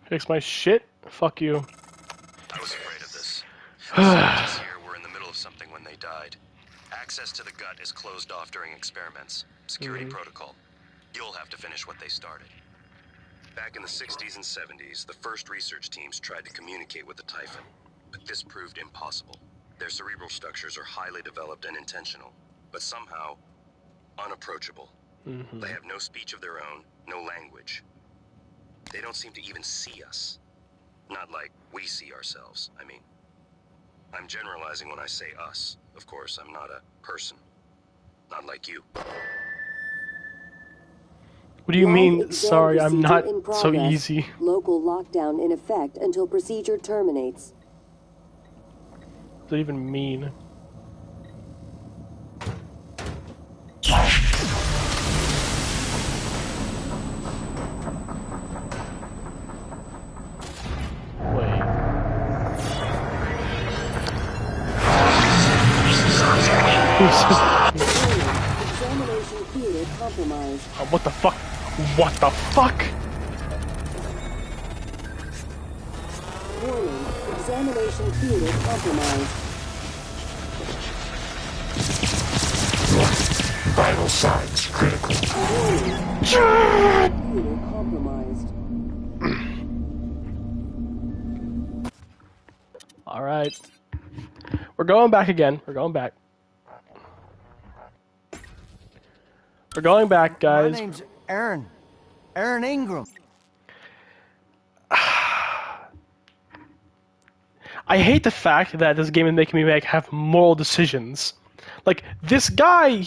Fix my shit? Fuck you. I was afraid of this. The scientists here were in the middle of something when they died. Access to the gut is closed off during experiments. Security protocol. You'll have to finish what they started. Back in the 60s and 70s, the first research teams tried to communicate with the Typhon, but this proved impossible. Their cerebral structures are highly developed and intentional, but somehow unapproachable. They have no speech of their own, no language. They don't seem to even see us. Not like we see ourselves, I mean. I'm generalizing when I say us. Of course, I'm not a person. Not like you. What do you Live mean? exam Sorry, I'm procedure not in so progress. easy. Local lockdown in effect until procedure terminates. What does that even mean? Wait. Examination theater compromised. What the fuck? What the fuck? Warning. Examination theater compromised. Vital signs critical. Warning. Theater compromised. Alright. We're going back again. We're going back. We're going back, guys. My name's Aaron. Aaron Ingram. I hate the fact that this game is making me have moral decisions. Like, this guy,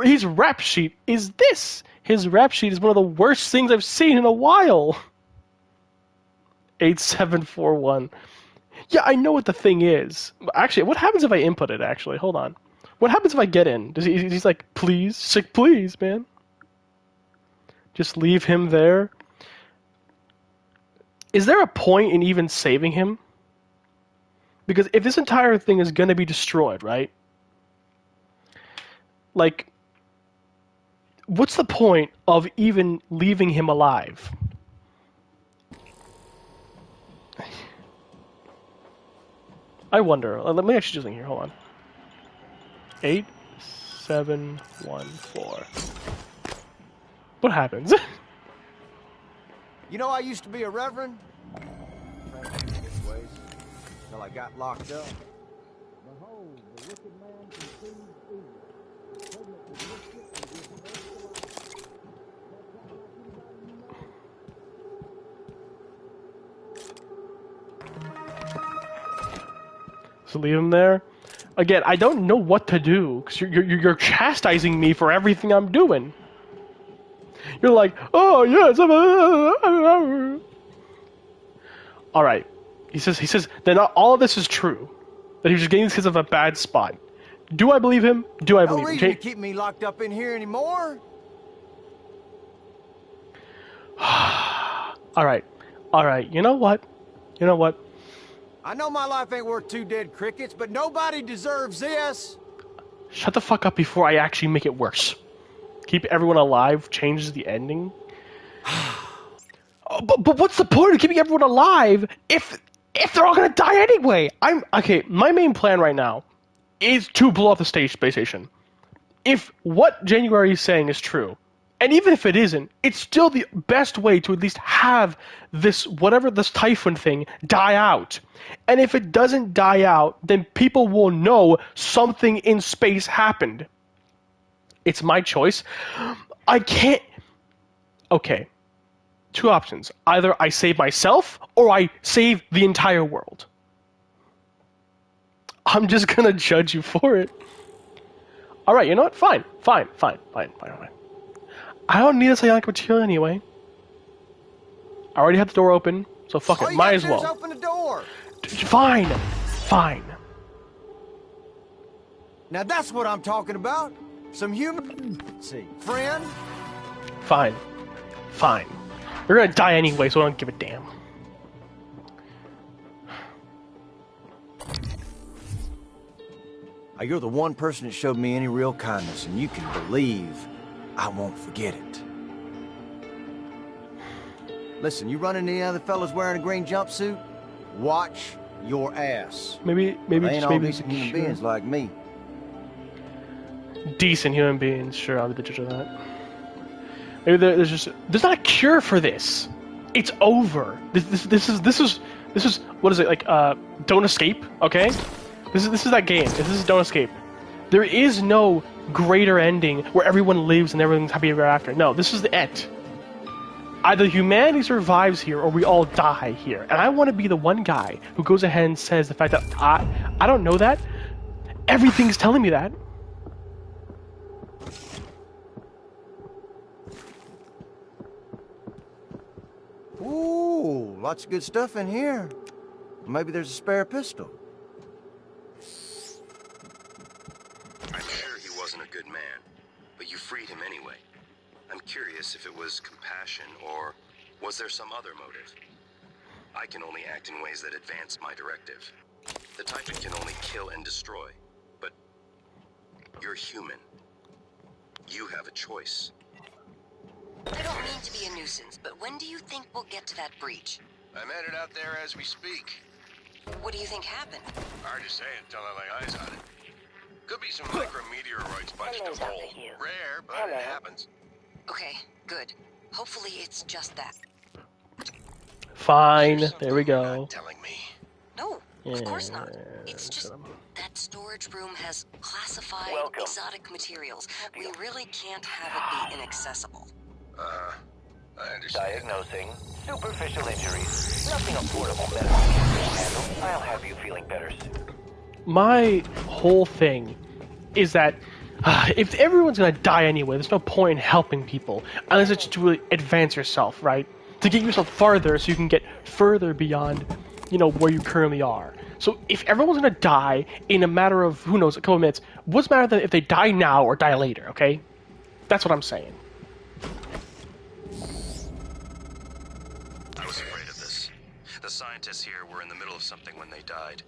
his rap sheet is this. His rap sheet is one of the worst things I've seen in a while. 8741. Yeah, I know what the thing is. Actually, what happens if I input it, actually? Hold on. What happens if I get in? He's like, please? He's like, please, man. Just leave him there. Is there a point in even saving him? Because if this entire thing is going to be destroyed, right? Like, what's the point of even leaving him alive? I wonder. Let me actually do something here. Hold on. 8714. What happens? You know, I used to be a reverend. Until I got locked up. Behold, the wicked man conceives evil. So leave him there. Again, I don't know what to do because you're chastising me for everything I'm doing. You're like, oh yes. All right. He says that not all of this is true. That he was just getting this because of a bad spot. Do I believe him? Do I No believe him? reason to keep me locked up in here anymore. All right. You know what? I know my life ain't worth 2 dead crickets, but nobody deserves this. Shut the fuck up before I actually make it worse. Keep everyone alive changes the ending. But what's the point of keeping everyone alive if they're all gonna die anyway? Okay. My main plan right now is to blow up the space station. If what January is saying is true, and even if it isn't, it's still the best way to at least have this whatever this Typhon thing die out. And if it doesn't die out, then people will know something in space happened. It's my choice. I can't... Okay. 2 options. Either I save myself, or I save the entire world. I'm just gonna judge you for it. Alright, you know what? Fine. I don't need a psionic material anyway. I already have the door open, so fuck it. Might as well. Open the door. Fine. Now that's what I'm talking about. Some human... see, friend? Fine. You're gonna die anyway, so I don't give a damn. You're the one person that showed me any real kindness, and you can believe I won't forget it. Listen, you run into any other fellas wearing a green jumpsuit? Watch your ass. Maybe Ain't just all maybe decent human beings like me. decent human beings. Sure, I'll be the judge of that. Maybe there's not a cure for this. It's over. This is what is it like? Don't Escape. Okay, this is that game. This is Don't Escape. There is no greater ending where everyone lives and everyone's happy ever after. No, this is the end. Either humanity survives here or we all die here. And I want to be the one guy who goes ahead and says the fact that I don't know that. Everything's telling me that. Ooh, lots of good stuff in here. Maybe there's a spare pistol. I'm sure he wasn't a good man, but you freed him anyway. I'm curious if it was compassion or was there some other motive? I can only act in ways that advance my directive. The Typhon can only kill and destroy, but you're human. You have a choice. I don't mean to be a nuisance, but when do you think we'll get to that breach? I'm headed out there as we speak. What do you think happened? Hard to say until I lay eyes on it. Could be some micrometeoroids punched a hole. Rare, but it happens. Okay, good. Hopefully it's just that. Fine. There's There we something you're go. not telling me. No, of course not. It's just that storage room has classified exotic materials. We really can't have it be inaccessible. I understand. Diagnosing superficial injuries. Nothing affordable medicine can handle. I'll have you feeling better soon. My whole thing is that if everyone's gonna die anyway, there's no point in helping people unless it's to really advance yourself, right? To get yourself farther so you can get further beyond, you know, where you currently are. So if everyone's gonna die in a matter of, who knows, a couple minutes, what's the matter that if they die now or die later, okay? That's what I'm saying. I was afraid of this. The scientists here were in the middle of something when they died.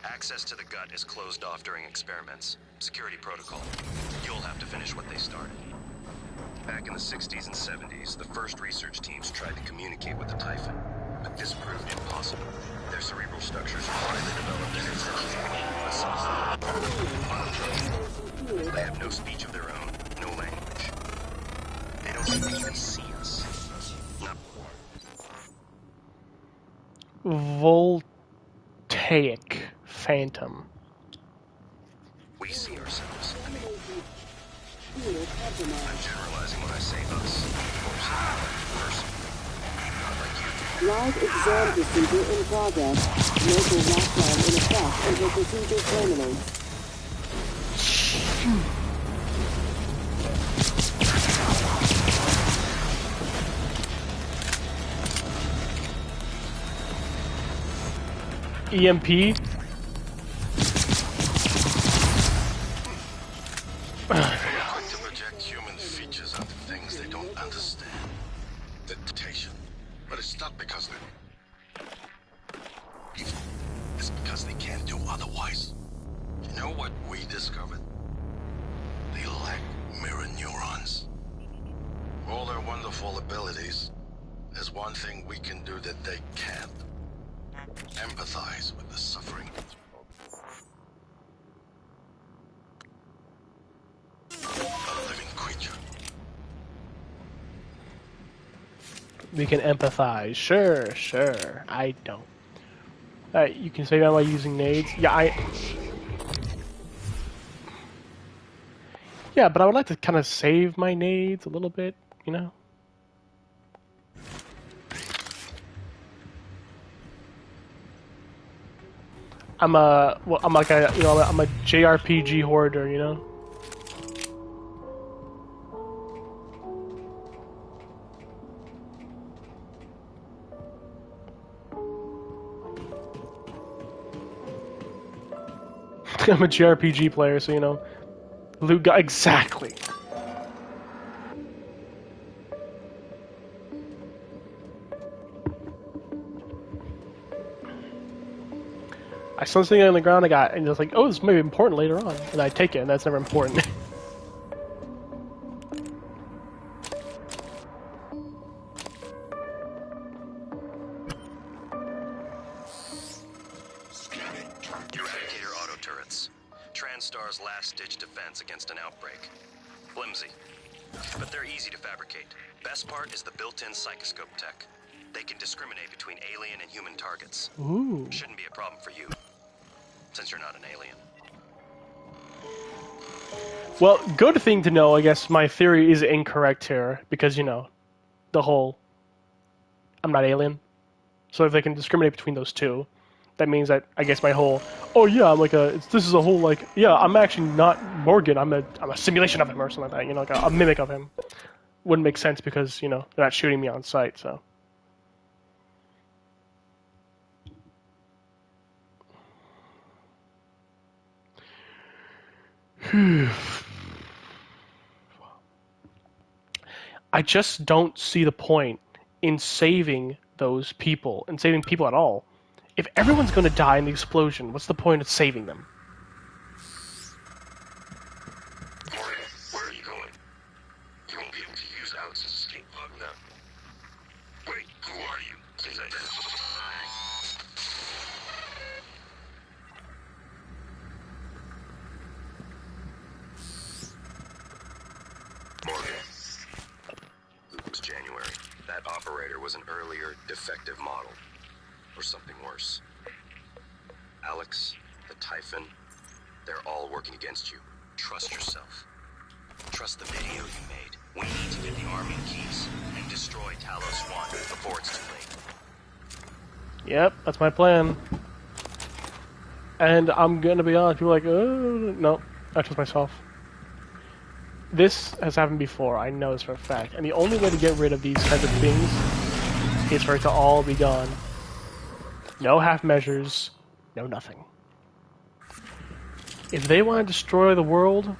Access to the gut is closed off during experiments. Security protocol. You'll have to finish what they started. Back in the 60s and 70s, the first research teams tried to communicate with the Typhon, but this proved impossible. Their cerebral structures are highly developed and they have no speech of their own, no language. They don't seem to even see us. Not Voltaic Phantom. we see ourselves. I mean, I'm generalizing when I say us. Of course, not like you. Live exam procedure in progress. Local lockdown in effect until procedure terminates. EMP? Quick to project human features onto things they don't understand. Dictation. But it's not because they're evil. It's because they can't do otherwise. You know what we discovered? They lack mirror neurons. All their wonderful abilities, there's one thing we can do that they can't. Empathize with the suffering. A living creature. We can empathize. Sure, sure. I don't. Alright, you can say that by using nades. Yeah, but I would like to kind of save my nades a little bit, you know? I'm like a, you know, I'm a JRPG hoarder, you know? I'm a JRPG player, so you know, loot guy exactly. I saw something on the ground, and it's like, oh, this may be important later on, and I take it, and that's never important. Transstar's last-ditch defense against an outbreak. Flimsy, but they're easy to fabricate. Best part is the built-in psychoscope tech. They can discriminate between alien and human targets. Ooh. Shouldn't be a problem for you, since you're not an alien. Well, good thing to know, I guess my theory is incorrect here, because, you know, the whole, I'm not alien. So if they can discriminate between those two, that means that, I guess my whole, oh yeah, I'm like this is a whole, like, yeah, I'm actually not Morgan, I'm a simulation of him or something like that, you know, like a mimic of him. Wouldn't make sense because, you know, they're not shooting me on sight, so. I just don't see the point in saving those people, and saving people at all. If everyone's going to die in the explosion, what's the point of saving them? Morgan, where are you going? You won't be able to use Alex's escape pod now. Wait, who are you? Please identify. Morgan. It was January. That operator was an earlier, defective model. Or something worse. Alex, the Typhon, they're all working against you. Trust yourself. Trust the video you made. We need to get the army keys and destroy Talos 1 before it's too late. Yep, that's my plan. And I'm gonna be honest, people are like, oh, no, I trust myself. This has happened before, I know this for a fact. And the only way to get rid of these kinds of things is for it to all be gone. No half measures, no nothing. If they want to destroy the world,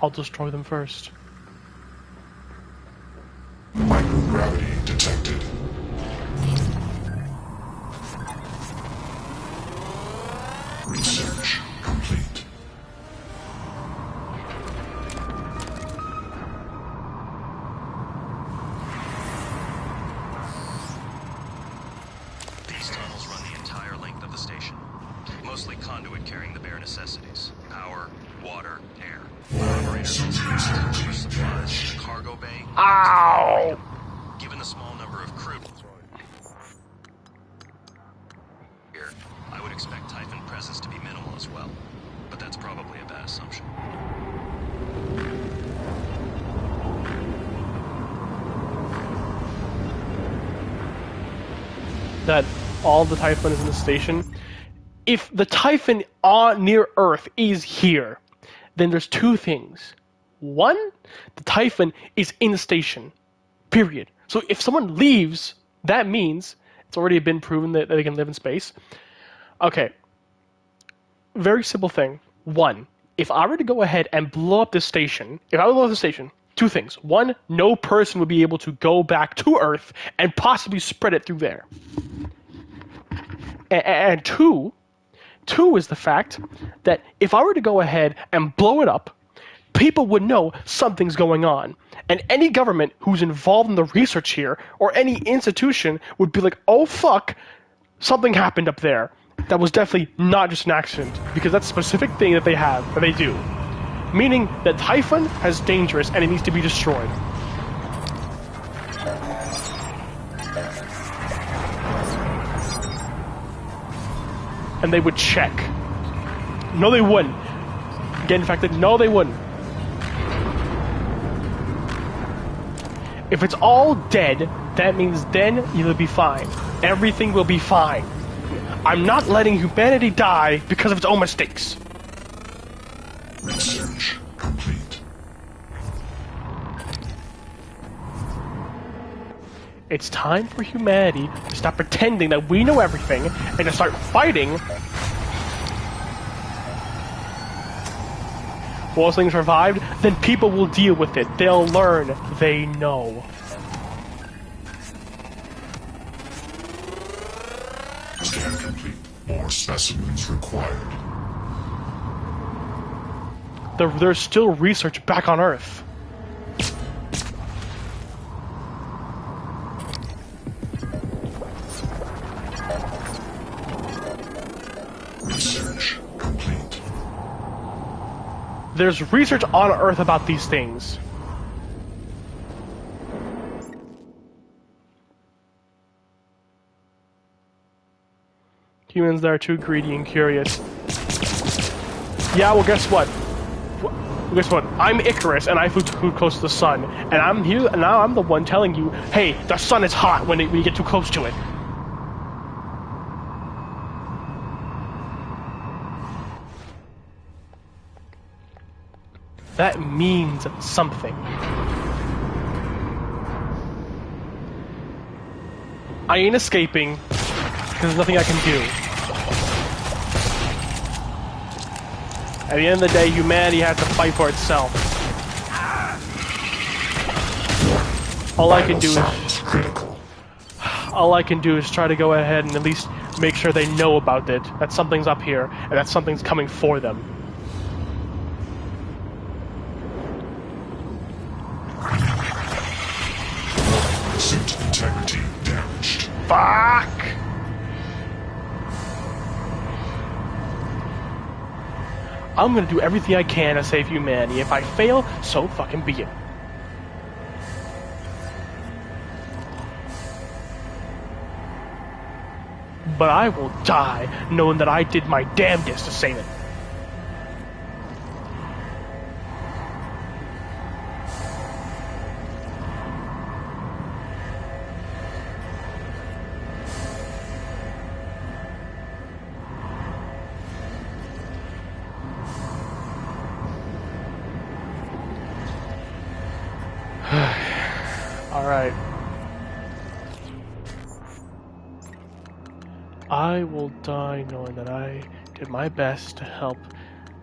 I'll destroy them first. Microgravity detected. Research complete. These tunnels run the entire length of the station. Mostly conduit carrying the bare necessities. Power, water, air. Operators deliver supplies to the cargo bay. Ow! Given the small number of crew here, I would expect Typhon presence to be minimal as well. But that's probably a bad assumption. That all the Typhon is in the station. If the Typhon on near Earth is here, then there's two things. One, the Typhon is in the station. Period. So if someone leaves, that means it's already been proven that they can live in space. Okay. Very simple thing. One, if I were to go ahead and blow up this station, two things. One, no person would be able to go back to Earth and possibly spread it through there. And two is the fact that if I were to go ahead and blow it up, people would know something's going on. And any government who's involved in the research here, or any institution, would be like, oh fuck, something happened up there. That was definitely not just an accident, because that's a specific thing that they do. Meaning that Typhon is dangerous and it needs to be destroyed. And they would check. No, they wouldn't. Get infected? No, they wouldn't. If it's all dead, that means then you'll be fine. Everything will be fine. I'm not letting humanity die because of its own mistakes. Research complete. It's time for humanity to stop pretending that we know everything and to start fighting. Once things survived, then people will deal with it. They'll learn. They know. Scan complete. More specimens required. There's still research back on Earth. Research complete. There's research on Earth about these things. Humans that are too greedy and curious. Yeah, well, guess what? Guess what? I'm Icarus, and I flew too close to the sun, and I'm here. And now I'm the one telling you, "Hey, the sun is hot when you get too close to it." That means something. I ain't escaping, because there's nothing I can do. At the end of the day, humanity has to fight for itself. All I can do is... All I can do is try to go ahead and at least make sure they know about it, that something's up here, and that something's coming for them. Suit integrity damaged. Fuck! I'm gonna do everything I can to save humanity. If I fail, so fucking be it. But I will die knowing that I did my damnedest to save it. Alright. I will die knowing that I did my best to help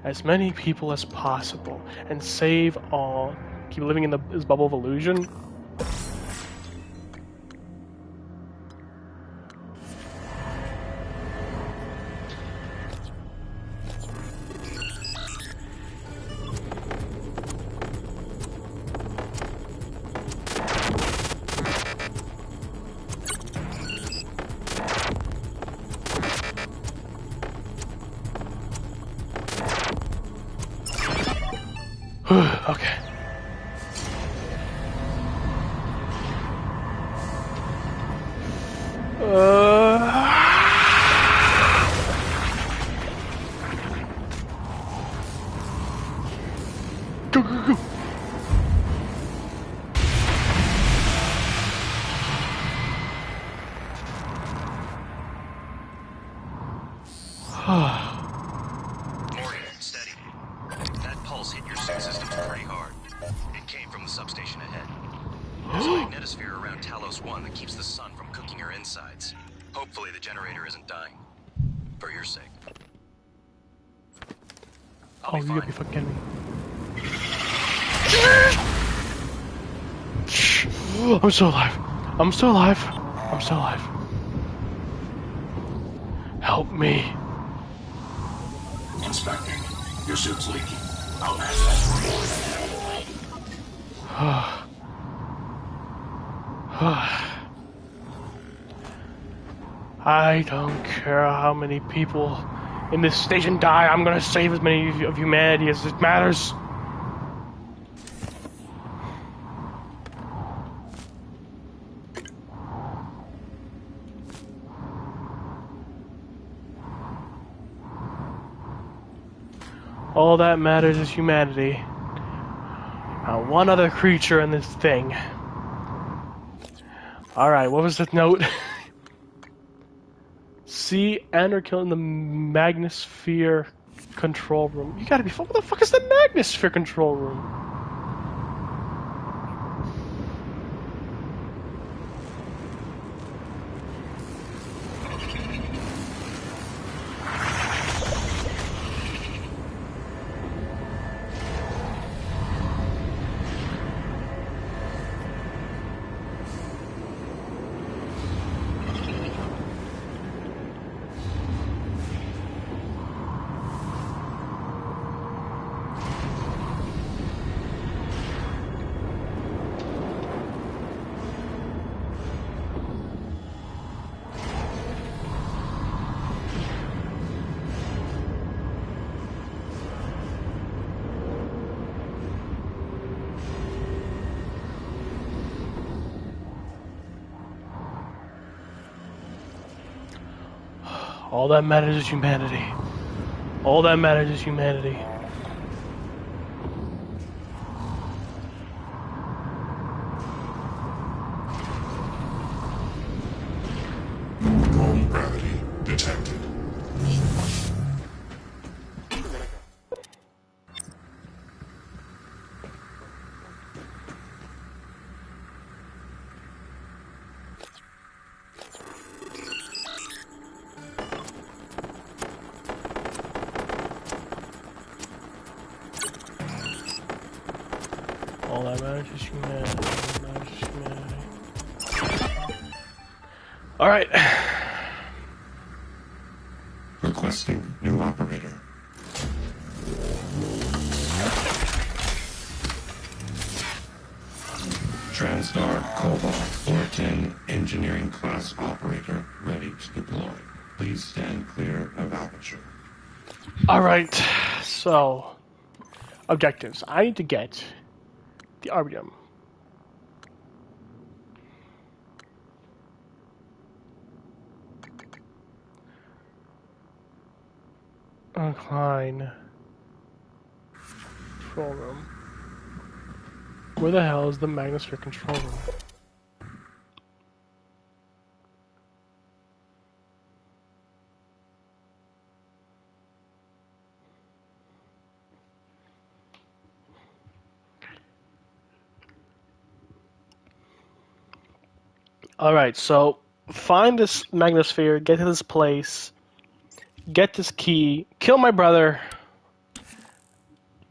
as many people as possible and save all. Keep living in this bubble of illusion. Okay. Go, go, go. Morgan, steady. That pulse hit your suit systems pretty hard. It came from the substation ahead. There's a magnetosphere around Talos 1 that keeps the sun from cooking your insides. Hopefully the generator isn't dying. For your sake. Oh, you gotta be fucking kidding me. I'm still alive. I'm still alive. I'm still alive. Help me. Inspecting. Your suit's leaking. I'll patch that I don't care how many people in this station die. I'm gonna save as many of humanity as it matters. All that matters is humanity. Not one other creature in this thing. Alright, what was the note? See Anderkill in the Magnosphere control room. You gotta be... What the fuck is the Magnosphere control room? All that matters is humanity. All that matters is humanity. Home gravity detected. All that matters is humanity. All that matters is humanity. Alright. Requesting new operator. TranStar Cobalt 410 engineering class operator ready to deploy. Please stand clear of aperture. Alright, so objectives. I need to get the Arbium. Klein. Control room. Where the hell is the Magnosphere control room? Alright, so find this Magnosphere, get to this place, get this key, kill my brother,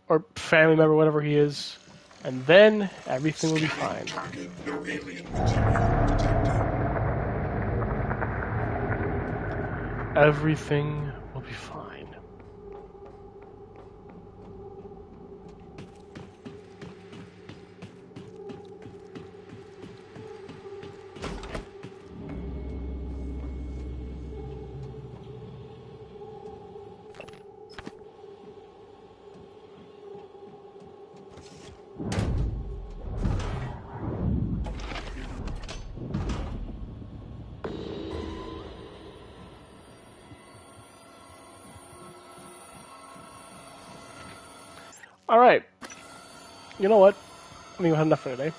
or family member, whatever he is, and then everything will be fine. Target, no alien material detected. Everything will be fine. Alright. You know what? I think we've had enough for today.